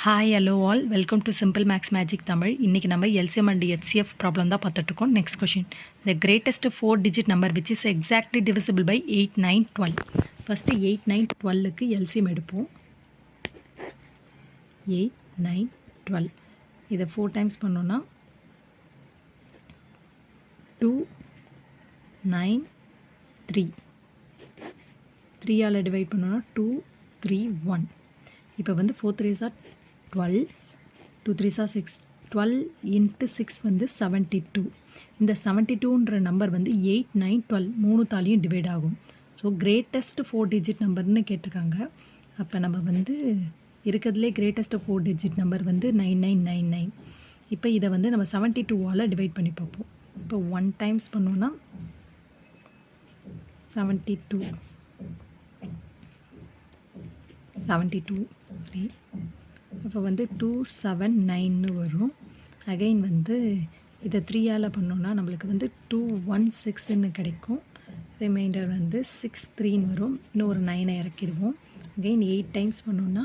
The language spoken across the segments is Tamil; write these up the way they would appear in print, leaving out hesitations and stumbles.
Hi hello all welcome to simple maths magic Tamil. இன்றைக்கி நம்ம எல்சிஎம் அண்ட் ஹெச்சிஎஃப் ப்ராப்ளம் தான் பார்த்துட்ருக்கோம். Next question, the greatest 4 digit number which is exactly divisible by 8, 9, 12. First 8, 9, 12க்கு எல்சிஎம் எடுப்போம். 8, 9, 12 இதை 4 டைம்ஸ் பண்ணோன்னா 2, 9, 3. 3ஆல் டிவைட் பண்ணோன்னா 2, 3, 1. இப்போ வந்து 4 3s are 12, 2 3s are 6, 12 into 6 வந்து 72. இந்த 72ன்ற நம்பர் வந்து 8, 9, 12 மூணு தாலையும் டிவைட் ஆகும். ஸோ கிரேட்டஸ்ட் 4 டிஜிட் நம்பர்னு கேட்டிருக்காங்க. அப்போ நம்ம வந்து இருக்கிறதுலே கிரேட்டஸ்ட் 4 டிஜிட் நம்பர் வந்து 9999. இப்போ இதை வந்து நம்ம 72ஆல் டிவைட் பண்ணி பார்ப்போம். இப்போ 1 டைம்ஸ் பண்ணோன்னா 72 சரி. அப்போ வந்து 279 வரும். அகைன் வந்து இதை 3ஆல் பண்ணோன்னா நம்மளுக்கு வந்து 216 கிடைக்கும். ரிமைண்டர் வந்து 63 வரும். இன்னும் ஒரு 9 இறக்கிடுவோம். அகைன் 8 டைம்ஸ் பண்ணோன்னா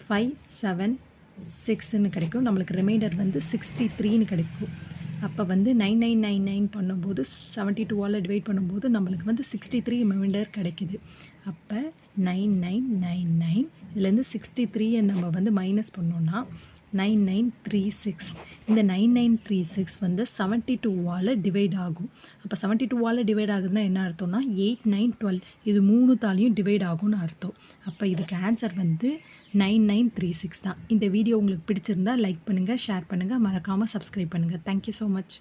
576 கிடைக்கும். நம்மளுக்கு ரிமைண்டர் வந்து 63 கிடைக்கும். அப்போ வந்து 9999 பண்ணும்போது 72ஆல் டிவைட் பண்ணும்போது நம்மளுக்கு வந்து 63 ரிமைண்டர் கிடைக்குது. அப்போ 9999 இதுலேருந்து 63 நம்ம வந்து மைனஸ் பண்ணோன்னா 9936. இந்த 9936 வந்து 72ஆல் டிவைட் ஆகும். அப்போ 72ஆல் டிவைட் ஆகுதுன்னா என்ன அர்த்தம்னா 8, 9, 12 இது மூணு தாலையும் டிவைட் ஆகும்னு அர்த்தம். அப்போ இதுக்கு ஆன்சர் வந்து 9936 தான். இந்த வீடியோ உங்களுக்கு பிடிச்சிருந்தா லைக் பண்ணுங்கள், ஷேர் பண்ணுங்கள், மறக்காமல் சப்ஸ்கிரைப் பண்ணுங்கள். Thank you so much.